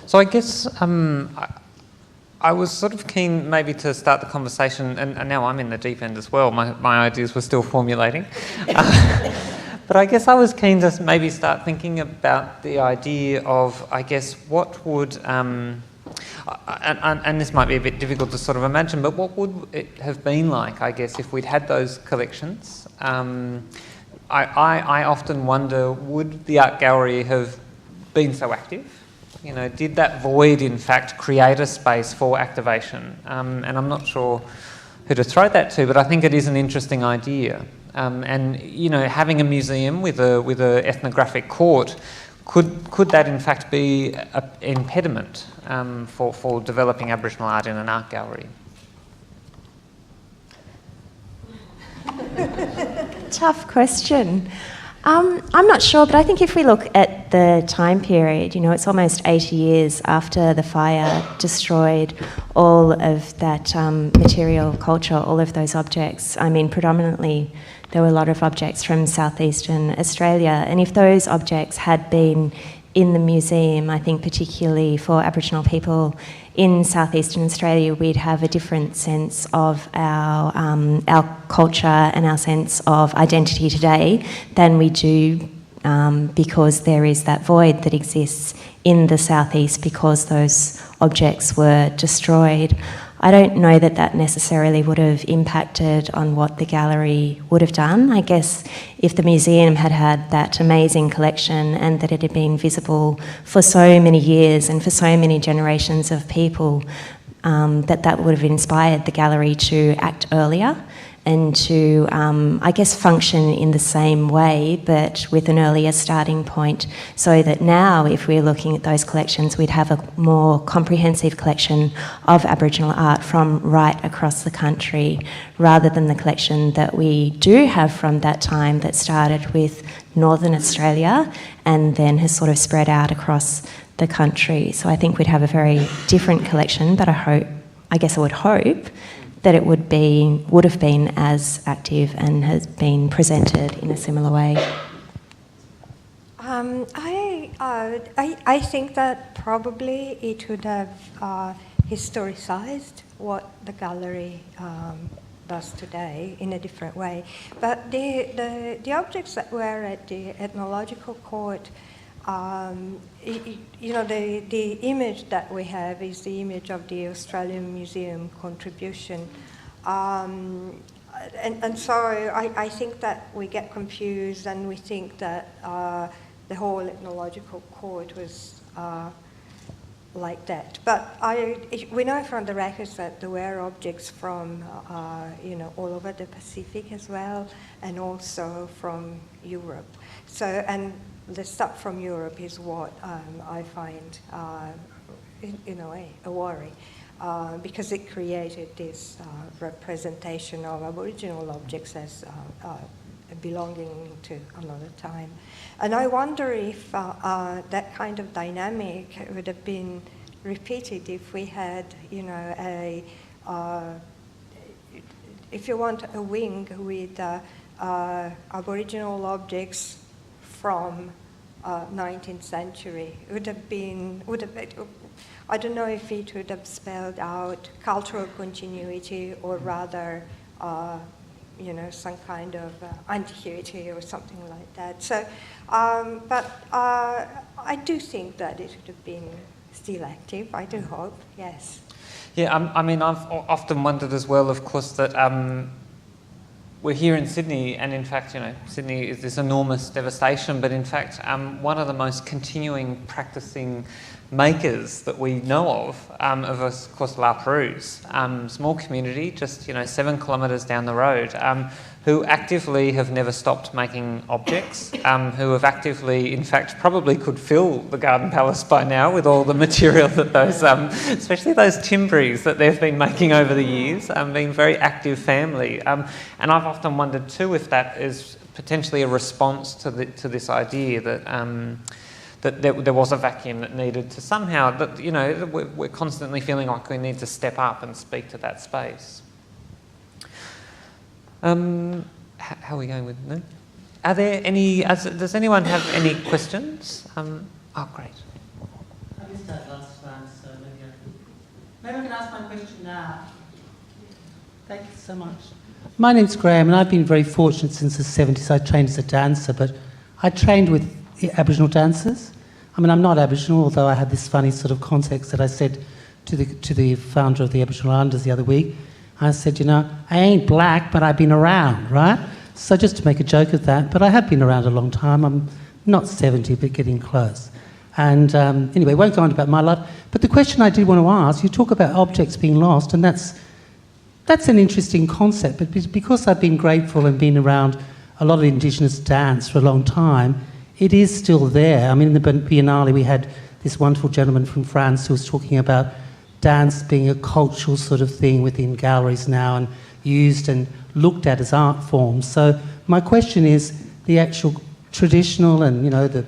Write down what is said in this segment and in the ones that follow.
So I guess I was sort of keen maybe to start the conversation, and now I'm in the deep end as well. My ideas were still formulating. But I guess I was keen to maybe start thinking about the idea of, I guess, what would, and this might be a bit difficult to sort of imagine, but what would it have been like, I guess, if we'd had those collections? I often wonder, would the art gallery have been so active? You know, did that void, in fact, create a space for activation? And I'm not sure who to throw that to, but I think it is an interesting idea. And you know, having a museum with a ethnographic court, could that in fact be an impediment for developing Aboriginal art in an art gallery? Tough question. I'm not sure, but I think if we look at the time period, you know, it's almost 80 years after the fire destroyed all of that material culture, all of those objects. I mean, predominantly there were a lot of objects from southeastern Australia, and if those objects had been in the museum, I think particularly for Aboriginal people in southeastern Australia, we'd have a different sense of our culture and our sense of identity today than we do because there is that void that exists in the southeast because those objects were destroyed. I don't know that that necessarily would have impacted on what the gallery would have done. I guess if the museum had had that amazing collection and that it had been visible for so many years and for so many generations of people, that would have inspired the gallery to act earlier and to, I guess, function in the same way, but with an earlier starting point, so that now, if we're looking at those collections, we'd have a more comprehensive collection of Aboriginal art from right across the country, rather than the collection that we do have from that time that started with Northern Australia and then has sort of spread out across the country. So I think we'd have a very different collection, but I guess I would hope that it would have been as active and has been presented in a similar way. I think that probably it would have historicised what the gallery does today in a different way. But the objects that were at the ethnological court, you know, the image that we have is the image of the Australian Museum contribution. And so I think that we get confused and we think that the whole ethnological court was like that. But we know from the records that there were objects from, you know, all over the Pacific as well, and also from Europe. So, and the stuff from Europe is what I find, in a way, a worry, because it created this representation of Aboriginal objects as belonging to another time. And I wonder if that kind of dynamic would have been repeated if we had, you know, if you want, a wing with Aboriginal objects from 19th century. It would have, I don't know if it would have spelled out cultural continuity or rather, you know, some kind of antiquity or something like that. So, but I do think that it would have been still active. I do hope, yes. Yeah, I mean, I've often wondered as well, of course, that we're here in Sydney, and in fact, you know, Sydney is this enormous devastation, but in fact, one of the most continuing practicing makers that we know of course, La Perouse, small community, just, you know, 7 kilometres down the road, who actively have never stopped making objects, who have actively, in fact, probably could fill the Garden Palace by now with all the material that those, especially those timbres that they've been making over the years, being a very active family. And I've often wondered too if that is potentially a response to this idea that there was a vacuum that needed to somehow, that, you know, we're constantly feeling like we need to step up and speak to that space. How are we going with that? Are there any? Does anyone have any questions? Oh, great. I missed that last time, so maybe I can ask my question now. Thank you so much. My name's Graham, and I've been very fortunate since the 70s. I trained as a dancer, but I trained with Aboriginal dancers. I mean, I'm not Aboriginal, although I had this funny sort of context that I said to the founder of the Aboriginal Islanders the other week. I said, you know, I ain't black, but I've been around, right? So just to make a joke of that, but I have been around a long time. I'm not 70, but getting close. And anyway, won't go on about my life. But the question I did want to ask, you talk about objects being lost, and that's an interesting concept. But because I've been grateful and been around a lot of Indigenous dance for a long time, it is still there. I mean, in the Biennale, we had this wonderful gentleman from France who was talking about dance being a cultural sort of thing within galleries now and used and looked at as art forms. So my question is the actual traditional and, you know, the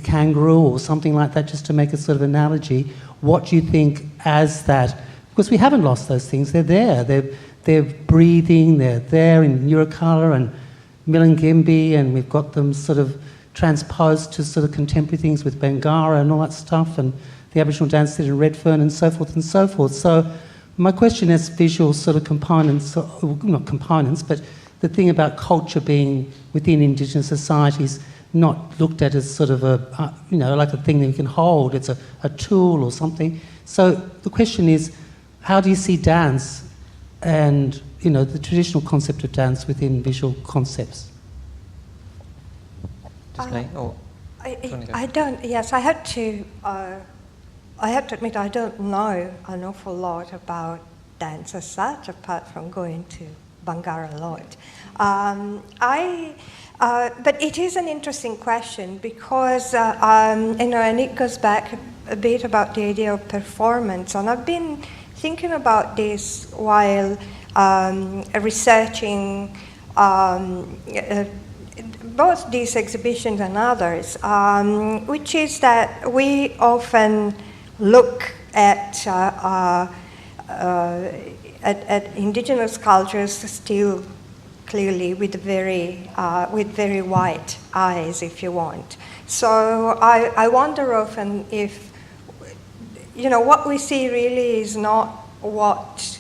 kangaroo or something like that, just to make a sort of analogy, what do you think as that? Because we haven't lost those things. They're there. They're breathing. They're there in Urukala and Milingimbi, and we've got them sort of transposed to sort of contemporary things with Bangara and all that stuff, and the Aboriginal dance in Redfern and so forth and so forth. So my question is visual sort of components, not components, but the thing about culture being within Indigenous societies not looked at as sort of a, you know, like a thing that you can hold. It's a tool or something. So the question is, how do you see dance and, you know, the traditional concept of dance within visual concepts? Just me? Or I don't. Yes, I have to admit I don't know an awful lot about dance as such, apart from going to Bangara a lot. But it is an interesting question because you know, and it goes back a bit about the idea of performance, and I've been thinking about this while researching both these exhibitions and others, which is that we often look at Indigenous cultures still clearly with very white eyes, if you want. So I wonder often if, you know, what we see really is not what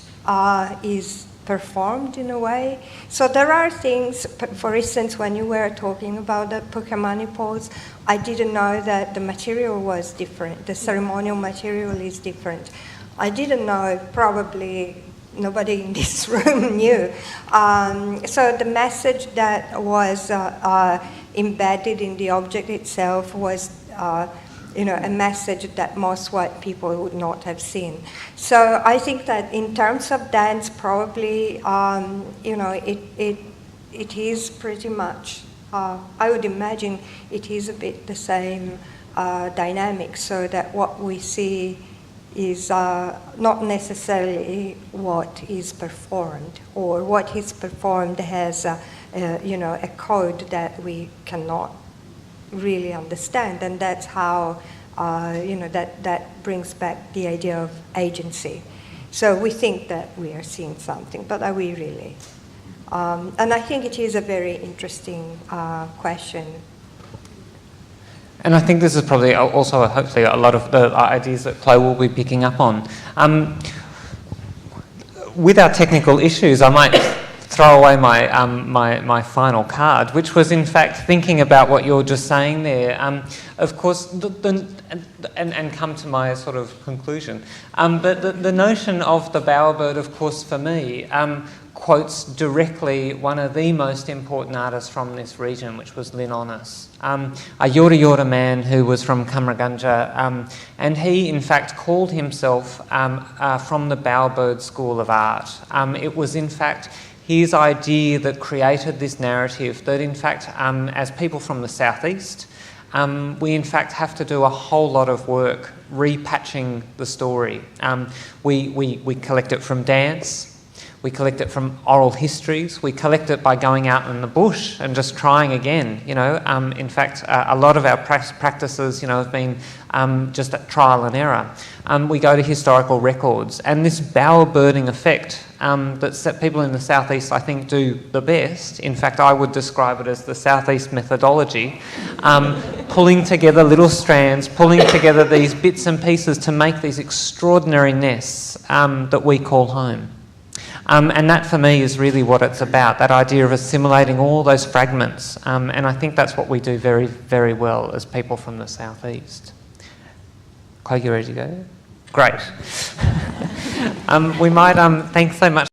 is performed in a way. So there are things, for instance, when you were talking about the Pukamani pose, I didn't know that the material was different. The ceremonial material is different. I didn't know, probably nobody in this room knew. So the message that was embedded in the object itself was you know, a message that most white people would not have seen. So I think that in terms of dance, probably, you know, it is pretty much, I would imagine it is a bit the same dynamic, so that what we see is not necessarily what is performed, or what is performed has, you know, a code that we cannot really understand, and that's how you know, that brings back the idea of agency. So we think that we are seeing something, but are we really? And I think it is a very interesting question. And I think this is probably also hopefully a lot of the ideas that Chloe will be picking up on. With our technical issues, I might throw away my final card, which was in fact thinking about what you're just saying there. Of course, and come to my sort of conclusion. But the notion of the bowerbird, of course, for me, quotes directly one of the most important artists from this region, which was Lynn Honest, a Yorta Yorta man who was from Kamargunja, and he in fact called himself from the bowerbird school of art. It was in fact his idea that created this narrative that in fact, as people from the southeast, we in fact have to do a whole lot of work repatching the story. We collect it from dance, We collect it from oral histories. We collect it by going out in the bush and just trying again. In fact, a lot of our practices, have been just at trial and error. We go to historical records, and this bower-birding effect that people in the southeast, I think, do the best. In fact, I would describe it as the southeast methodology, pulling together little strands, pulling together these bits and pieces to make these extraordinary nests that we call home. And that for me is really what it's about, that idea of assimilating all those fragments. And I think that's what we do very, very well as people from the southeast. Chloe, you ready to go? Great. We might, thanks so much.